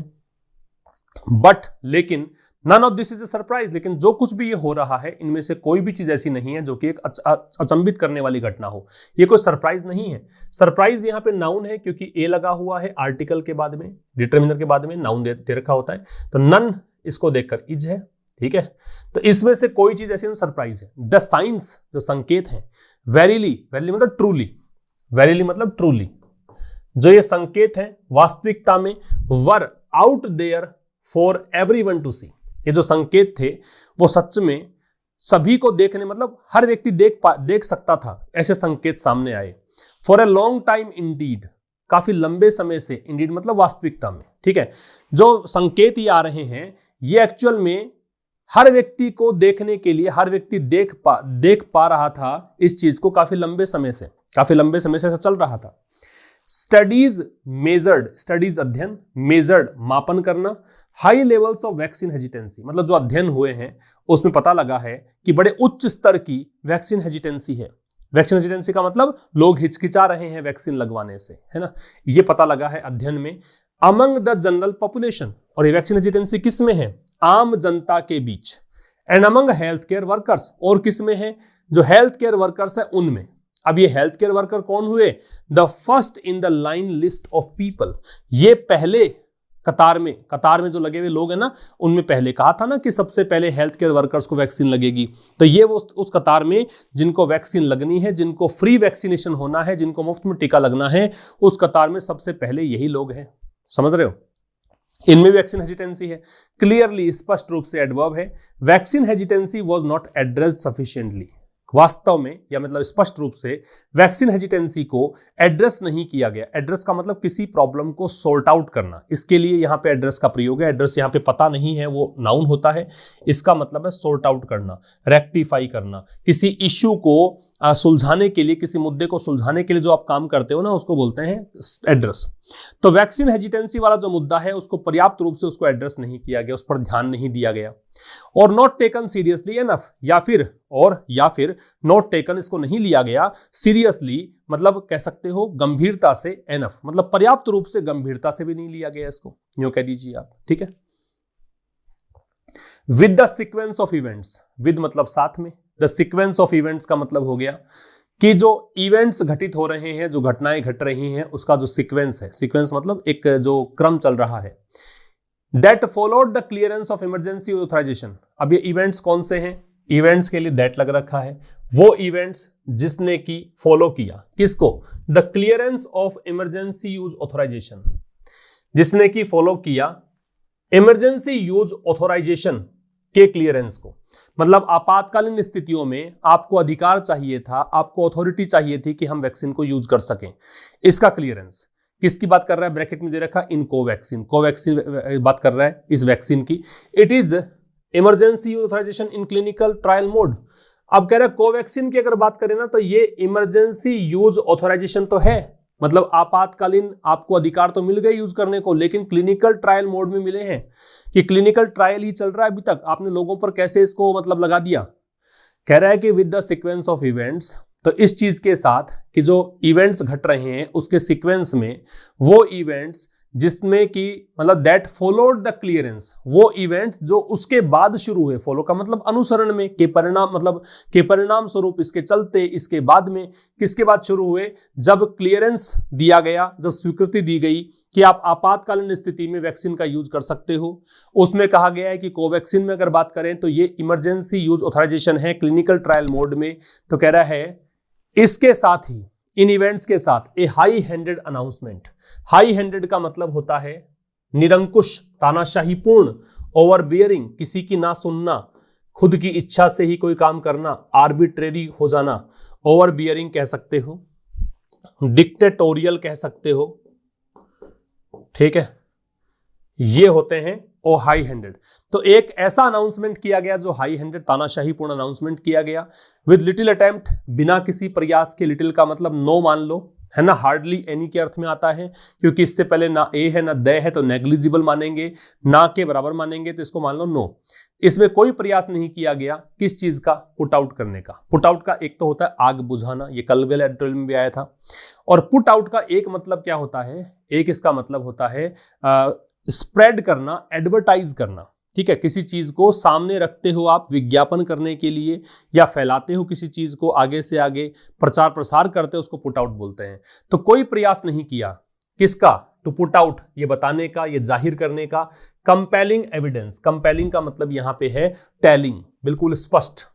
[SPEAKER 1] बट, लेकिन none of this is a surprise, लेकिन जो कुछ भी ये हो रहा है इनमें से कोई भी चीज ऐसी नहीं है जो कि एक अचंभित करने वाली घटना हो। ये कोई सरप्राइज नहीं है। सरप्राइज यहाँ पे नाउन है क्योंकि ए लगा हुआ है आर्टिकल के बाद में, डिटरमिनर के बाद में नाउन दे रखा होता है, तो नन इसको देखकर इज है, ठीक है। तो इसमें से कोई चीज ऐसी सरप्राइज है। द साइंस, जो संकेत है, वेरीली, वेरीली मतलब ट्रूली, वेरीली मतलब ट्रूली, जो ये संकेत है वास्तविकता में, were out there for everyone to see, ये जो संकेत थे वो सच में सभी को देखने मतलब हर व्यक्ति देख सकता था, ऐसे संकेत सामने आए। For a long time Indeed, काफी लंबे समय से, इंडीड मतलब वास्तविकता में, ठीक है, जो संकेत ये आ रहे हैं ये एक्चुअल में हर व्यक्ति को देखने के लिए, हर व्यक्ति देख पा रहा था इस चीज को काफी लंबे समय से ऐसा चल रहा था। स्टडीज मेजर्ड, स्टडीज अध्ययन, मेजर्ड मापन करना, high levels of vaccine hesitancy, मतलब जो अध्ययन हुए हैं उसमें पता लगा है कि बड़े उच्च स्तर की वैक्सीन हेजिटेंसी है। वैक्सीन हेजिटेंसी का मतलब लोग हिचकिचा रहे हैं वैक्सीन लगवाने से, है ना, ये पता लगा है अध्ययन में। अमंग द जनरल पॉपुलेशन, और ये वैक्सीन हेजिटेंसी किस में है, आम जनता के बीच। And among health care workers, और किस में है, जो हेल्थ केयर वर्कर्स है उनमें। अब ये हेल्थ केयर वर्कर कौन हुए, the first in the line list of people, ये पहले कतार में जो लगे हुए लोग हैं ना, उनमें पहले कहा था ना कि सबसे पहले हेल्थ केयर वर्कर्स को वैक्सीन लगेगी, तो ये वो उस कतार में जिनको वैक्सीन लगनी है, जिनको फ्री वैक्सीनेशन होना है, जिनको मुफ्त में टीका लगना है, उस कतार में सबसे पहले यही लोग हैं। समझ रहे हो, इनमें वैक्सीन हेजिटेंसी है। क्लियरली, स्पष्ट रूप से एडवर्ब है। Vaccine hesitancy was not addressed sufficiently, वास्तव में या मतलब स्पष्ट रूप से वैक्सीन हेजिटेंसी को एड्रेस नहीं किया गया। एड्रेस का मतलब किसी प्रॉब्लम को सॉर्ट आउट करना, इसके लिए यहां पे एड्रेस का प्रयोग है। एड्रेस यहां पे पता नहीं है, वो नाउन होता है, इसका मतलब है सॉर्ट आउट करना, रेक्टिफाई करना, किसी इश्यू को सुलझाने के लिए, किसी मुद्दे को सुलझाने के लिए जो आप काम करते हो ना, उसको बोलते हैं एड्रेस। तो वैक्सीन हेजिटेंसी वाला जो मुद्दा है उसको पर्याप्त रूप से उसको एड्रेस नहीं किया गया, उस पर ध्यान नहीं दिया गया। और नॉट टेकन सीरियसली एनफ, या फिर नॉट टेकन, इसको नहीं लिया गया सीरियसली, मतलब कह सकते हो गंभीरता से, एनफ मतलब पर्याप्त रूप से गंभीरता से भी नहीं लिया गया, इसको यूं कह दीजिए आप, ठीक है। With the sequence of events, with मतलब साथ में, द सीक्वेंस ऑफ इवेंट्स का मतलब हो गया कि जो इवेंट्स घटित हो रहे हैं, जो घटनाएं घट रही हैं, उसका जो सीक्वेंस है, सीक्वेंस मतलब एक जो क्रम चल रहा है। That followed the clearance of emergency authorisation, अब ये इवेंट्स कौन से हैं, इवेंट्स के लिए दैट लग रखा है, वो इवेंट्स जिसने की फॉलो किया, किसको, the clearance of emergency use authorisation, जिसने की फॉलो किया इमरजेंसी यूज ऑथराइजेशन के क्लियरेंस को। मतलब आपातकालीन स्थितियों में आपको अधिकार चाहिए था, आपको अथॉरिटी चाहिए थी कि हम वैक्सीन को यूज कर सकें, इसका क्लियरेंस। किसकी बात कर रहा है, ब्रैकेट में दे रखा इन कोवैक्सीन बात कर रहा है इस वैक्सीन की। It is emergency authorisation in clinical trial mode. अब कह रहा है कोवैक्सीन की अगर बात करें ना, तो ये इमरजेंसी यूज ऑथराइजेशन तो है, मतलब आपातकालीन आपको अधिकार तो मिल गए यूज करने को, लेकिन क्लिनिकल ट्रायल मोड में मिले हैं कि क्लिनिकल ट्रायल ही चल रहा है अभी तक, आपने लोगों पर कैसे इसको मतलब लगा दिया। कह रहा है कि with the sequence of events, तो इस चीज के साथ कि जो इवेंट्स घट रहे हैं उसके सीक्वेंस में वो इवेंट्स जिसमें कि मतलब दैट फॉलोड द क्लियरेंस, वो इवेंट जो उसके बाद शुरू हुए, फॉलो का मतलब अनुसरण में, के परिणाम मतलब के परिणाम स्वरूप, इसके चलते, इसके बाद में, किसके बाद शुरू हुए, जब क्लियरेंस दिया गया, जब स्वीकृति दी गई कि आप आपातकालीन स्थिति में वैक्सीन का यूज कर सकते हो। उसमें कहा गया है कि कोवैक्सीन में अगर बात करें तो ये इमरजेंसी यूज ऑथराइजेशन है क्लिनिकल ट्रायल मोड में। तो कह रहा है इसके साथ ही, इन इवेंट्स के साथ a high handed announcement, high handed का मतलब होता है निरंकुश, तानाशाहीपूर्ण, ओवरबियरिंग, किसी की ना सुनना, खुद की इच्छा से ही कोई काम करना, आर्बिट्रेरी हो जाना, ओवरबियरिंग कह सकते हो, डिक्टेटोरियल कह सकते हो, ठीक है, ये होते हैं ओ हाई हैंडेड। तो एक ऐसा अनाउंसमेंट किया गया जो हाई हैंडेड, तानाशाहीपूर्ण अनाउंसमेंट किया गया, विद लिटिल अटेम्प्ट, बिना किसी प्रयास के, लिटिल का मतलब नो मान लो, है ना, हार्डली एनी के अर्थ में आता है, क्योंकि इससे पहले ना ए है ना द है, तो नेग्लिजिबल मानेंगे, ना के बराबर मानेंगे, तो इसको मान लो नो। इसमें कोई प्रयास नहीं किया गया किस चीज का, पुट आउट करने का। पुट आउट का एक तो होता है आग बुझाना, ये कल वाले एडिटोरियल में भी आया था। और पुट आउट का एक मतलब क्या होता है, एक इसका मतलब होता है स्प्रेड करना, एडवर्टाइज करना, ठीक है, किसी चीज को सामने रखते हो आप विज्ञापन करने के लिए, या फैलाते हो किसी चीज को, आगे से आगे प्रचार प्रसार करते हो, उसको पुट आउट बोलते हैं। तो कोई प्रयास नहीं किया किसका, टू पुट आउट, ये बताने का, ये जाहिर करने का। कंपेलिंग एविडेंस, कंपेलिंग का मतलब यहां पे है टेलिंग, बिल्कुल स्पष्ट,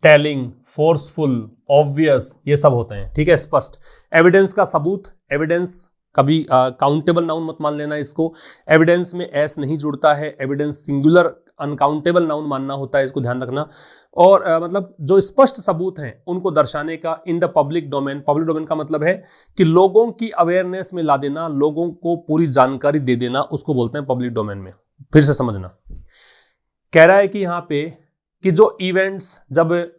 [SPEAKER 1] टेलिंग, फोर्सफुल, ऑब्वियस, ये सब होते हैं, ठीक है, स्पष्ट। एविडेंस का सबूत, एविडेंस कभी काउंटेबल नाउन मत मान लेना इसको। एविडेंस में एस नहीं जुड़ता है, एविडेंस सिंगुलर अनकाउंटेबल नाउन मानना होता है, इसको ध्यान रखना। और मतलब जो स्पष्ट सबूत हैं उनको दर्शाने का in the public domain. Public domain का मतलब है कि लोगों की अवेयरनेस में ला देना, लोगों को पूरी जानकारी दे देना, उसको बोलते हैं पब्लिक डोमेन में। फिर से समझना, कह रहा है कि यहाँ पे कि जो इवेंट्स, जब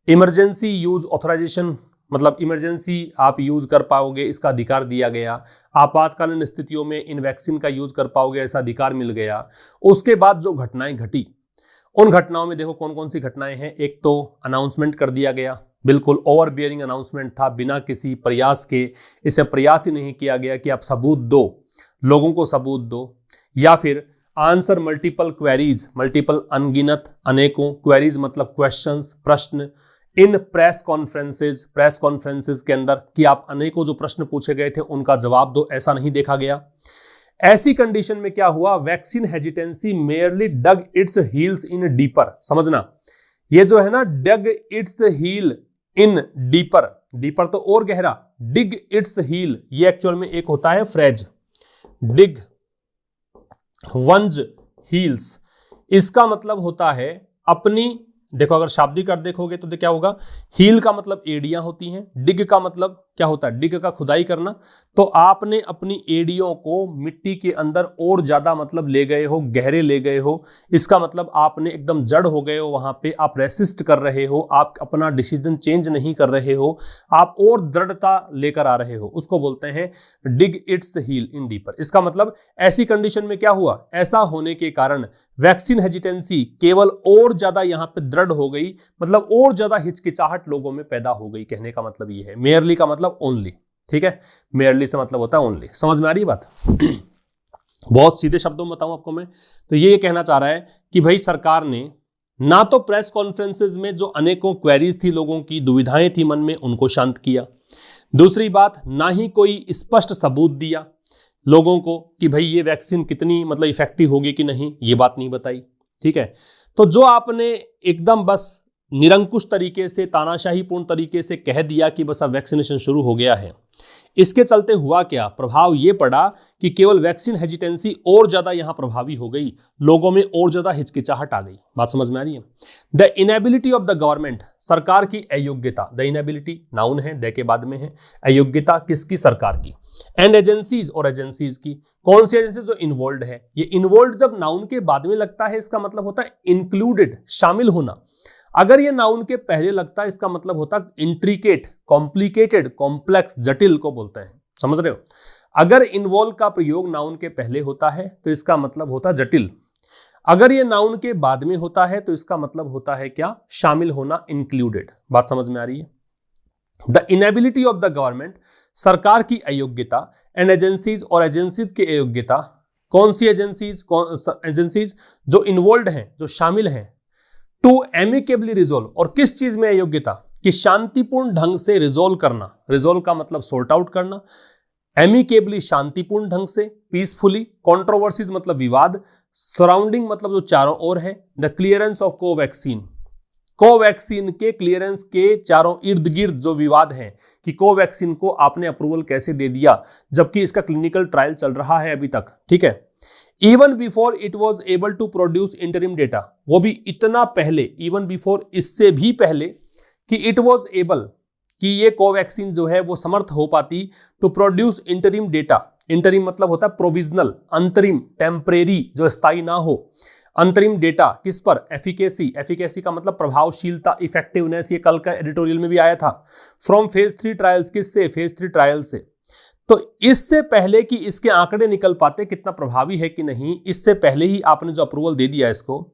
[SPEAKER 1] इमरजेंसी यूज ऑथराइजेशन मतलब इमरजेंसी आप यूज कर पाओगे इसका अधिकार दिया गया, आपातकालीन स्थितियों में इन वैक्सीन का यूज कर पाओगे ऐसा अधिकार मिल गया। उसके बाद जो घटनाएं घटी, उन घटनाओं में देखो कौन कौन सी घटनाएं हैं। एक तो अनाउंसमेंट कर दिया गया, बिल्कुल ओवर बियरिंग अनाउंसमेंट था, बिना किसी प्रयास के, इसे प्रयास ही नहीं किया गया कि आप सबूत दो, लोगों को सबूत दो। या फिर आंसर मल्टीपल क्वेरीज, मल्टीपल अनगिनत, अनेकों, क्वेरीज मतलब क्वेश्चंस, प्रश्न, इन प्रेस कॉन्फ्रेंसेज के अंदर कि आप अनेकों जो प्रश्न पूछे गए थे उनका जवाब दो, ऐसा नहीं देखा गया। ऐसी कंडीशन में क्या हुआ, vaccine hesitancy merely dug its heels in deeper. समझना, ये जो है ना dug its heel in deeper, deeper तो और गहरा, डिग इट्स हील ये एक्चुअल में एक होता है फ्रेज, डिग वंज हील्स, इसका मतलब होता है अपनी, देखो अगर शाब्दिक अर्थ देखोगे तो क्या होगा, हील का मतलब एड़ियां होती हैं, डिग का मतलब क्या होता है, डिग का खुदाई करना। तो आपने अपनी एड़ियों को मिट्टी के अंदर और ज्यादा मतलब ले गए हो, गहरे ले गए हो, इसका मतलब आपने एकदम जड़ हो गए हो, वहां पे आप रेसिस्ट कर रहे हो, आप अपना डिसीजन चेंज नहीं कर रहे हो, आप और दृढ़ता लेकर आ रहे हो, उसको बोलते हैं डिग इट्स हील इन डीपर। इसका मतलब ऐसी कंडीशन में क्या हुआ, ऐसा होने के कारण वैक्सीन हेजिटेंसी केवल और ज्यादा यहां पे दृढ़ हो गई, मतलब और ज्यादा हिचकिचाहट लोगों में पैदा हो गई, कहने का मतलब ये है। मेयरली का मतलब ओनली, ठीक है, मेयरली से मतलब होता है ओनली। समझ में आ रही बात? बहुत सीधे शब्दों में बताऊं आपको मैं, तो ये कहना चाह रहा है कि भाई सरकार ने ना तो प्रेस कॉन्फ्रेंसेज में जो अनेकों क्वेरीज थी, लोगों की दुविधाएं थी मन में, उनको शांत किया। दूसरी बात, ना ही कोई स्पष्ट सबूत दिया लोगों को कि भाई ये वैक्सीन कितनी मतलब इफेक्टिव होगी कि नहीं, ये बात नहीं बताई, ठीक है। तो जो आपने एकदम बस निरंकुश तरीके से, तानाशाहीपूर्ण तरीके से कह दिया कि बस अब वैक्सीनेशन शुरू हो गया है, इसके चलते हुआ क्या प्रभाव ये पड़ा कि केवल वैक्सीन हेजिटेंसी और ज्यादा यहां प्रभावी हो गई, लोगों में और ज्यादा हिचकिचाहट आ गई। बात समझ में आ रही है? The inability of the government, सरकार की अयोग्यता, द इनएबिलिटी नाउन है, द के बाद में है, अयोग्यता किसकी, सरकार की, एंड एजेंसीज और एजेंसीज की। कौन सी एजेंसी जो इन्वॉल्व है, ये इन्वॉल्व जब नाउन के बाद में लगता है इसका मतलब होता है इंक्लूडेड, शामिल होना। अगर ये नाउन के पहले लगता है इसका मतलब होता है इंट्रिकेट, कॉम्प्लिकेटेड, कॉम्प्लेक्स, जटिल को बोलते हैं। समझ रहे हो? अगर इन्वॉल्व का प्रयोग नाउन के पहले होता है तो इसका मतलब होता जटिल, अगर ये नाउन के बाद में होता है तो इसका मतलब होता है क्या, शामिल होना, इंक्लूडेड। बात समझ में आ रही है? The inability of the government, सरकार की अयोग्यता, एंड एजेंसीज और एजेंसीज की अयोग्यता। कौन सी एजेंसीज? एजेंसीज जो इन्वॉल्व हैं, जो शामिल हैं, टू एमिकेबली रिजोल्व, और किस चीज में अयोग्यता, कि शांतिपूर्ण ढंग से रिजोल्व करना, रिजोल्व का मतलब सॉर्ट आउट करना, एमिकेबली शांतिपूर्ण ढंग से, पीसफुली, कंट्रोवर्सीज मतलब विवाद, सराउंडिंग मतलब जो चारों ओर है, the clearance of Covaxin, Covaxin के क्लियरेंस के चारों इर्द गिर्द जो विवाद है कि कोवैक्सीन को आपने अप्रूवल कैसे दे दिया जबकि इसका क्लिनिकल ट्रायल चल रहा है अभी तक, ठीक है। Even before it was able to produce interim data, वो भी इतना पहले, इवन बिफोर इससे भी पहले कि इट वॉज एबल, कि ये कोवैक्सीन जो है वो समर्थ हो पाती to produce interim data. Interim मतलब होता है प्रोविजनल, अंतरिम, टेम्परेरी, जो स्थायी ना हो, अंतरिम डेटा किस पर, एफिकेसी, एफिकेसी का मतलब प्रभावशीलता, इफेक्टिवनेस, ये कल का एडिटोरियल में भी आया था। फ्रॉम फेज 3 ट्रायल्स, किससे, फेज 3 ट्रायल से। तो इससे पहले कि इसके आंकड़े निकल पाते कितना प्रभावी है कि नहीं, इससे पहले ही आपने जो अप्रूवल दे दिया इसको,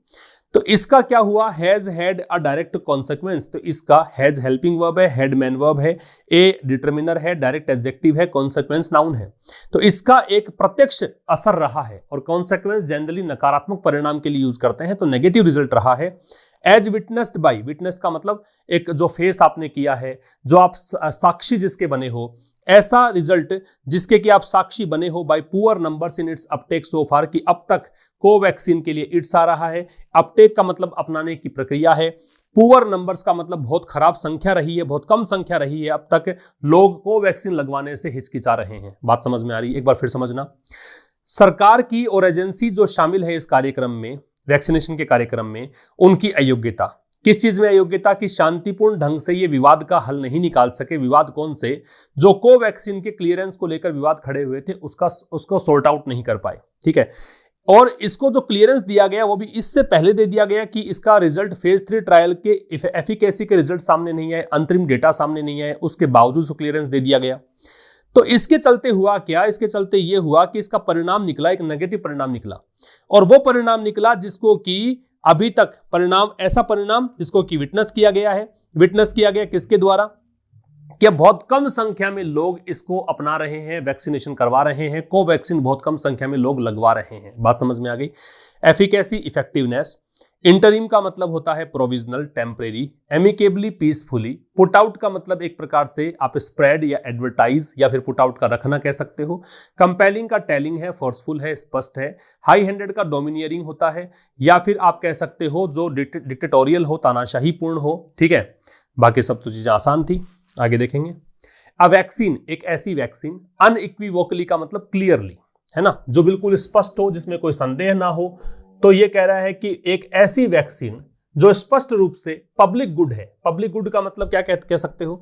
[SPEAKER 1] तो इसका क्या हुआ, has had a direct consequence. तो इसका हैज हेल्पिंग वर्ब है, हैड मैन वर्ब है, ए डिटर्मिनर है, डायरेक्ट एडजेक्टिव है, कॉन्सिक्वेंस नाउन है। तो इसका एक प्रत्यक्ष असर रहा है, और कॉन्सिक्वेंस जनरली नकारात्मक परिणाम के लिए यूज करते हैं, तो नेगेटिव रिजल्ट रहा है। एज विटनेस्ड बाई, विटनेस का मतलब एक जो फेस आपने किया है, जो आप साक्षी जिसके बने हो, ऐसा रिजल्ट जिसके कि आप साक्षी बने हो, by poor numbers in its uptake so far, कि अब तक कोवैक्सीन के लिए इट्स आ रहा है। अपटेक का मतलब अपनाने की प्रक्रिया है, पुअर नंबर्स का मतलब बहुत खराब संख्या रही है, बहुत कम संख्या रही है अब तक लोग को वैक्सीन लगवाने से हिचकिचा रहे हैं। बात समझ में आ रही है? एक बार फिर समझना, सरकार की और एजेंसी जो शामिल है इस कार्यक्रम में, वैक्सीनेशन के कार्यक्रम में, उनकी अयोग्यता, किस चीज में अयोग्यता? कि शांतिपूर्ण ढंग से ये विवाद का हल नहीं निकाल सके। विवाद कौन से? जो कोवैक्सीन के क्लियरेंस को लेकर विवाद खड़े हुए थे उसको सॉर्ट आउट नहीं कर पाए। ठीक है, और इसको जो क्लियरेंस दिया गया वो भी इससे पहले दे दिया गया कि इसका रिजल्ट फेज 3 ट्रायल के एफिकेसी के रिजल्ट सामने नहीं आए, अंतरिम डेटा सामने नहीं आए, उसके बावजूद क्लियरेंस दे दिया गया। तो इसके चलते हुआ क्या? इसके चलते ये हुआ कि इसका परिणाम निकला, एक नेगेटिव परिणाम निकला, और वो परिणाम निकला जिसको कि अभी तक ऐसा परिणाम जिसको कि विटनेस किया गया है। विटनेस किया गया किसके द्वारा? कि बहुत कम संख्या में लोग इसको अपना रहे हैं, वैक्सीनेशन करवा रहे हैं, कोवैक्सीन बहुत कम संख्या में लोग लगवा रहे हैं। बात समझ में आ गई? Efficacy, effectiveness. इंटरिम का मतलब होता है provisional, temporary. Amicably, peacefully. Put out का मतलब एक प्रकार से आप स्प्रेड या एडवर्टाइज या फिर पुट आउट का रखना कह सकते हो। कंपेलिंग का टेलिंग है, फोर्सफुल है, स्पष्ट है। हाई हैंडेड का डोमिनियरिंग होता है, या फिर आप कह सकते हो जो डिक्टेटोरियल हो, तानाशाही पूर्ण हो। ठीक है, बाकी सब तो चीजें आसान थी, आगे देखेंगे। अ वैक्सीन, एक ऐसी वैक्सीन, अनइक्विवोकली का मतलब क्लियरली, है ना, जो बिल्कुल स्पष्ट हो, जिसमें कोई संदेह ना हो। तो ये कह रहा है कि एक ऐसी वैक्सीन जो स्पष्ट रूप से पब्लिक गुड है। पब्लिक गुड का मतलब क्या कह सकते हो?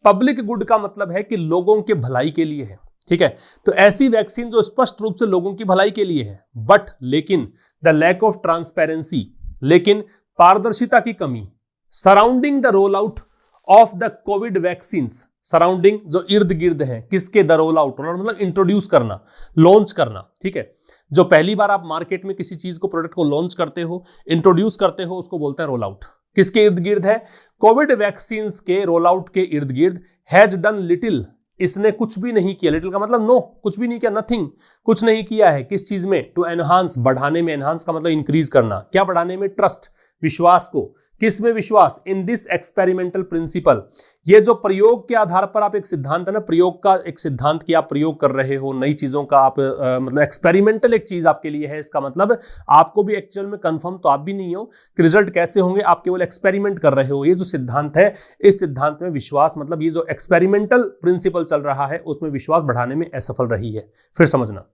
[SPEAKER 1] पब्लिक गुड का मतलब है कि लोगों के भलाई के लिए है। ठीक है, तो ऐसी वैक्सीन जो स्पष्ट रूप से लोगों की भलाई के लिए है, बट लेकिन द लैक ऑफ ट्रांसपेरेंसी, लेकिन पारदर्शिता की कमी, surrounding the roll out of the Covid vaccines, surrounding जो इर्द गिर्द है किसके? द रोल आउट, मतलब इंट्रोड्यूस करना, लॉन्च करना। ठीक है, जो पहली बार आप मार्केट में किसी चीज को, प्रोडक्ट को लॉन्च करते हो, इंट्रोड्यूस करते हो, उसको बोलते हैं रोल आउट। किसके इर्द गिर्द है? कोविड वैक्सीन्स के रोल आउट के इर्द गिर्द। हैज डन लिटिल, इसने कुछ भी नहीं किया। लिटिल का मतलब नो, कुछ भी नहीं किया, नथिंग, कुछ नहीं किया है। किस चीज में? टू एनहांस, बढ़ाने में। एनहांस का मतलब इंक्रीज करना। क्या बढ़ाने में? ट्रस्ट, विश्वास को। किस में विश्वास? इन दिस एक्सपेरिमेंटल प्रिंसिपल, ये जो प्रयोग के आधार पर आप एक सिद्धांत है ना, प्रयोग का एक सिद्धांत की आप प्रयोग कर रहे हो, नई चीजों का आप मतलब एक्सपेरिमेंटल एक चीज आपके लिए है। इसका मतलब आपको भी एक्चुअल में कंफर्म तो आप भी नहीं हो कि रिजल्ट कैसे होंगे, आप केवल एक्सपेरिमेंट कर रहे हो। ये जो सिद्धांत है, इस सिद्धांत में विश्वास, मतलब ये जो एक्सपेरिमेंटल प्रिंसिपल चल रहा है उसमें विश्वास बढ़ाने में असफल रही है। फिर समझना,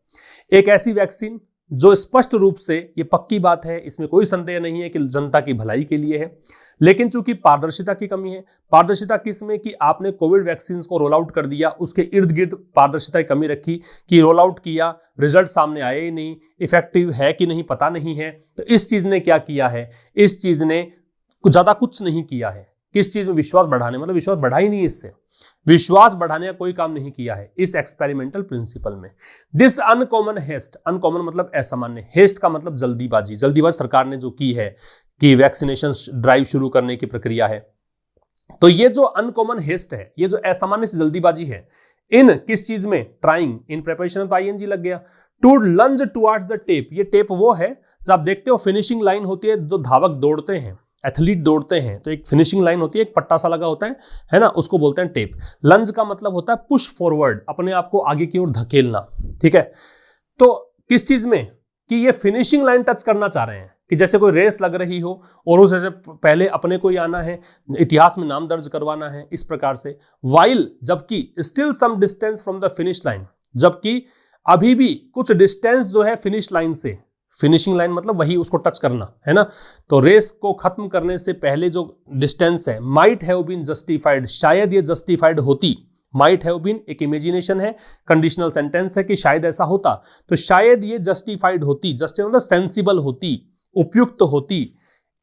[SPEAKER 1] एक ऐसी वैक्सीन जो स्पष्ट रूप से, ये पक्की बात है, इसमें कोई संदेह नहीं है कि जनता की भलाई के लिए है, लेकिन चूंकि पारदर्शिता की कमी है। पारदर्शिता किसमें? कि आपने कोविड वैक्सीन को रोल आउट कर दिया, उसके इर्द गिर्द पारदर्शिता की कमी रखी कि रोल आउट किया, रिजल्ट सामने आए ही नहीं, इफेक्टिव है कि नहीं पता नहीं है। तो इस चीज ने क्या किया है? इस चीज ने ज्यादा कुछ नहीं किया है। किस चीज में? विश्वास बढ़ाने, मतलब विश्वास बढ़ा ही नहीं, इससे विश्वास बढ़ाने का कोई काम नहीं किया है इस एक्सपेरिमेंटल प्रिंसिपल में। दिस अनकॉमन हेस्ट, अनकॉमन मतलब असामान्य, हेस्ट का मतलब जल्दीबाजी। जल्दीबाजी सरकार ने जो की है कि वैक्सीनेशन ड्राइव शुरू करने की प्रक्रिया है, तो ये जो अनकॉमन हेस्ट है, ये जो असामान्य से जल्दीबाजी है, इन किस चीज में? ट्राइंग, इन प्रिपरेशन तो आईएनजी लग गया। To lunge towards the tape, ये टेप वो है जब आप देखते हो फिनिशिंग लाइन होती है, जो धावक दौड़ते हैं, एथलीट दौड़ते हैं, तो एक फिनिशिंग लाइन होती है, एक पट्टा सा लगा होता है ना, उसको बोलते हैं टेप। लंज का मतलब होता है पुश फॉरवर्ड, अपने आप को आगे की ओर धकेलना। ठीक है, तो किस चीज में? कि ये फिनिशिंग लाइन टच करना चाह रहे हैं, कि जैसे कोई रेस लग रही हो और उससे पहले अपने को ही आना है, इतिहास में नाम दर्ज करवाना है, इस प्रकार से। वाइल, जबकि, still some distance from the finish line, जबकि अभी भी कुछ डिस्टेंस जो है फिनिश लाइन से। फिनिशिंग लाइन मतलब वही, उसको टच करना, है ना। तो रेस को खत्म करने से पहले जो डिस्टेंस है, माइट हैव बीन जस्टिफाइड, शायद ये जस्टिफाइड होती। माइट हैव बीन एक इमेजिनेशन है, कंडीशनल सेंटेंस है कि शायद ऐसा होता, तो शायद ये जस्टिफाइड होती, जस्टिफाइड मतलब सेंसिबल होती, उपयुक्त होती।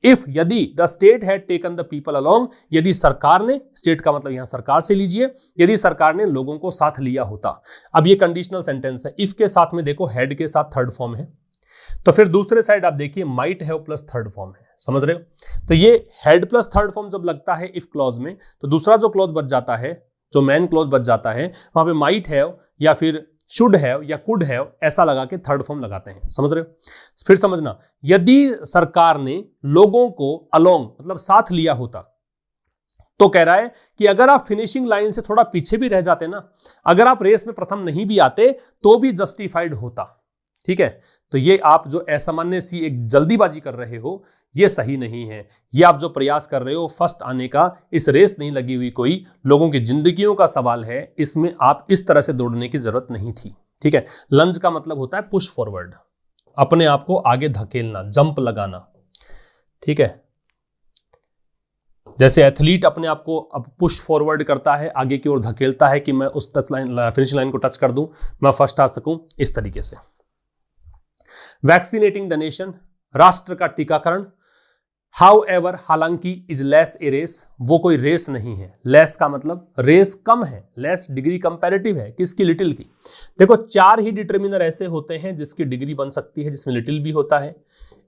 [SPEAKER 1] इफ, यदि the state had taken the people along, यदि सरकार ने, स्टेट का मतलब यहां सरकार से लीजिए, यदि सरकार ने लोगों को साथ लिया होता। अब ये कंडीशनल सेंटेंस है, इफ के साथ में देखो हैड के साथ थर्ड फॉर्म है, तो फिर दूसरे साइड आप देखिए might have plus third form है, समझ रहे हो। तो ये हैड प्लस थर्ड फॉर्म जब लगता है इफ क्लॉज में, तो दूसरा जो क्लॉज बच जाता है, जो मेन क्लॉज बच जाता है, वहां पे माइट हैव या फिर शुड हैव या कुड हैव ऐसा लगा के थर्ड फॉर्म लगाते हैं, समझ रहे हो। फिर समझना, यदि सरकार ने लोगों को अलोंग मतलब साथ लिया होता, तो कह रहा है कि अगर आप फिनिशिंग लाइन से थोड़ा पीछे भी रह जाते ना, अगर आप रेस में प्रथम नहीं भी आते, तो भी जस्टिफाइड होता। ठीक है, तो ये आप जो असामान्य सी एक जल्दीबाजी कर रहे हो ये सही नहीं है। ये आप जो प्रयास कर रहे हो फर्स्ट आने का, इस रेस नहीं लगी हुई कोई, लोगों की जिंदगियों का सवाल है, इसमें आप इस तरह से दौड़ने की जरूरत नहीं थी। ठीक है, लंज का मतलब होता है पुश फॉरवर्ड, अपने आप को आगे धकेलना, जंप लगाना। ठीक है, जैसे एथलीट अपने आप को अब पुश फॉरवर्ड करता है, आगे की ओर धकेलता है कि मैं उस टच लाइन, फिनिश लाइन को टच कर दूं, मैं फर्स्ट आ सकूं, इस तरीके से। वैक्सीनेटिंग द नेशन, राष्ट्र का टीकाकरण। हाउएवर, हालांकि, इज लेस ए रेस, वो कोई रेस नहीं है। लेस का मतलब रेस कम है, लेस डिग्री कंपैरेटिव है, किसकी? लिटिल की। देखो 4 ही डिटरमिनर ऐसे होते हैं जिसकी डिग्री बन सकती है, जिसमें लिटिल भी होता है,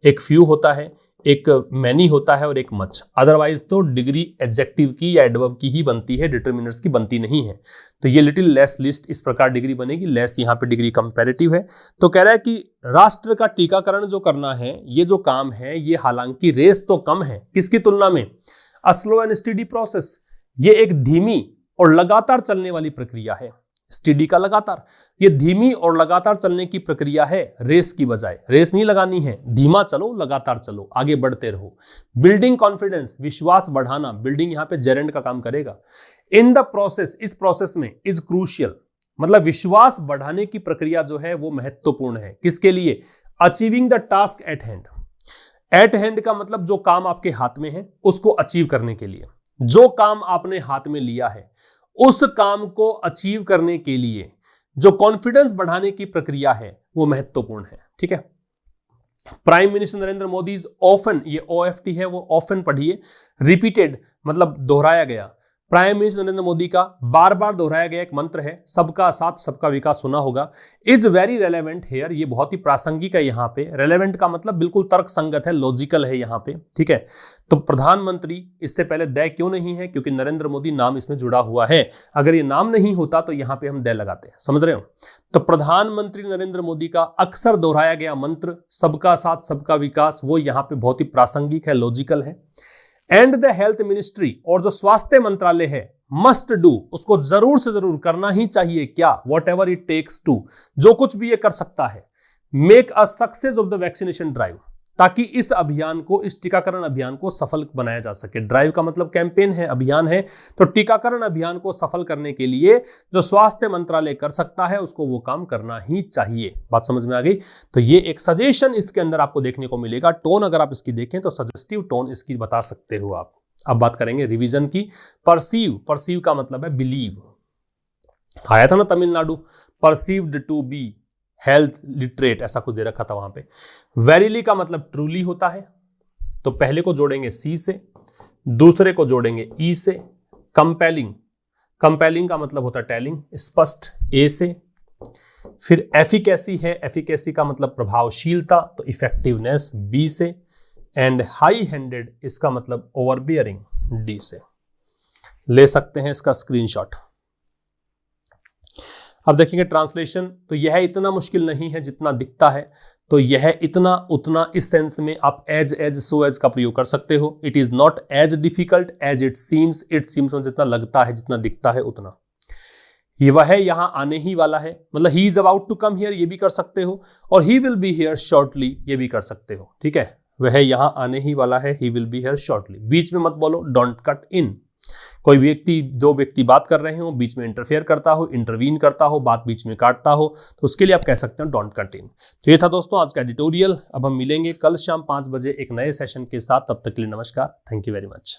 [SPEAKER 1] एक फ्यू होता है, एक मैनी होता है और एक मच। अदरवाइज तो डिग्री एडजेक्टिव की या एडवर्ब की ही बनती है, डिटरमिनर्स की बनती नहीं है। तो ये लिटिल, लेस, लिस्ट, इस प्रकार डिग्री बनेगी। लेस यहाँ पे डिग्री कंपैरेटिव है। तो कह रहा है कि राष्ट्र का टीकाकरण जो करना है, ये जो काम है, ये हालांकि रेस तो कम है, किसकी तुलना में? A slow and study process, ये एक धीमी और लगातार चलने वाली प्रक्रिया है। स्टडी का लगातार, ये धीमी और लगातार चलने की प्रक्रिया है, रेस की बजाय। रेस नहीं लगानी है, धीमा चलो, लगातार चलो, आगे बढ़ते रहो। बिल्डिंग कॉन्फिडेंस, विश्वास बढ़ाना, बिल्डिंग यहाँ पे जेरेंड का काम करेगा। इन द प्रोसेस, इस प्रोसेस में, इज क्रूशियल, मतलब विश्वास बढ़ाने की प्रक्रिया जो है वो महत्वपूर्ण है। किसके लिए? Achieving the task at hand. Eight hand का मतलब जो काम आपके हाथ में है उसको अचीव करने के लिए। जो काम आपने हाथ में लिया है उस काम को अचीव करने के लिए जो कॉन्फिडेंस बढ़ाने की प्रक्रिया है वो महत्वपूर्ण है। ठीक है, prime minister Narendra Modi is often, ये OFT है, वो ऑफन पढ़िए। रिपीटेड मतलब दोहराया गया। प्राइम मिनिस्टर नरेंद्र मोदी का बार बार दोहराया गया एक मंत्र है, सबका साथ सबका विकास, सुना होगा। इज वेरी रेलेवेंट हेयर, ये बहुत ही प्रासंगिक है यहाँ पे। रेलेवेंट का मतलब बिल्कुल तर्क संगत है, लॉजिकल है यहाँ पे। ठीक है, तो प्रधानमंत्री, इससे पहले दे क्यों नहीं है? क्योंकि नरेंद्र मोदी नाम इसमें जुड़ा हुआ है। अगर ये नाम नहीं होता तो यहाँ पे हम दे लगाते हैं, समझ रहे हो? तो प्रधानमंत्री नरेंद्र मोदी का अक्सर दोहराया गया मंत्र सबका साथ सबका विकास, वो यहाँ पे बहुत ही प्रासंगिक है, लॉजिकल है। एंड द हेल्थ मिनिस्ट्री, और जो स्वास्थ्य मंत्रालय है, मस्ट डू, उसको जरूर से जरूर करना ही चाहिए। क्या? Whatever it takes to, जो कुछ भी ये कर सकता है। Make a success of the vaccination drive, ताकि इस अभियान को, इस टीकाकरण अभियान को सफल बनाया जा सके। ड्राइव का मतलब कैंपेन है, अभियान है। तो टीकाकरण अभियान को सफल करने के लिए जो स्वास्थ्य मंत्रालय कर सकता है उसको वो काम करना ही चाहिए। बात समझ में आ गई? तो ये एक सजेशन इसके अंदर आपको देखने को मिलेगा। टोन अगर आप इसकी देखें तो सजेस्टिव टोन इसकी बता सकते हो आप। अब बात करेंगे रिवीजन की। परसीव, परसीव का मतलब है बिलीव। आया था ना Tamil Nadu, perceived to be health literate, ऐसा कुछ दे रखा था वहां पे। वेरीली का मतलब ट्रूली होता है। तो पहले को जोड़ेंगे सी से, दूसरे को जोड़ेंगे ई से। कंपेलिंग, कंपेलिंग का मतलब होता है टेलिंग, स्पष्ट, ए से। फिर एफिकेसी है, एफिकेसी का मतलब प्रभावशीलता, तो इफेक्टिवनेस, बी से। एंड हाई हैंडेड, इसका मतलब ओवरबियरिंग, डी से। ले सकते हैं इसका स्क्रीनशॉट। अब देखेंगे ट्रांसलेशन। तो यह इतना मुश्किल नहीं है जितना दिखता है। तो यह इतना उतना, इस सेंस में आप एज एज सो एज का प्रयोग कर सकते हो। It is not as difficult as it seems. It seems में जितना लगता है, जितना दिखता है उतना। ये वह यहां आने ही वाला है, मतलब he is about to come here, ये भी कर सकते हो। और he will be here shortly, ये भी कर सकते हो। ठीक है, वह यहां आने ही वाला है, he will be here shortly. बीच में मत बोलो, डोंट कट इन। कोई व्यक्ति, दो व्यक्ति बात कर रहे हो, बीच में इंटरफेयर करता हो, इंटरवीन करता हो, बात बीच में काटता हो, तो उसके लिए आप कह सकते हो डोंट कट इन। तो ये था दोस्तों आज का एडिटोरियल। अब हम मिलेंगे कल शाम 5 बजे एक नए सेशन के साथ। तब तक के लिए नमस्कार, थैंक यू वेरी मच।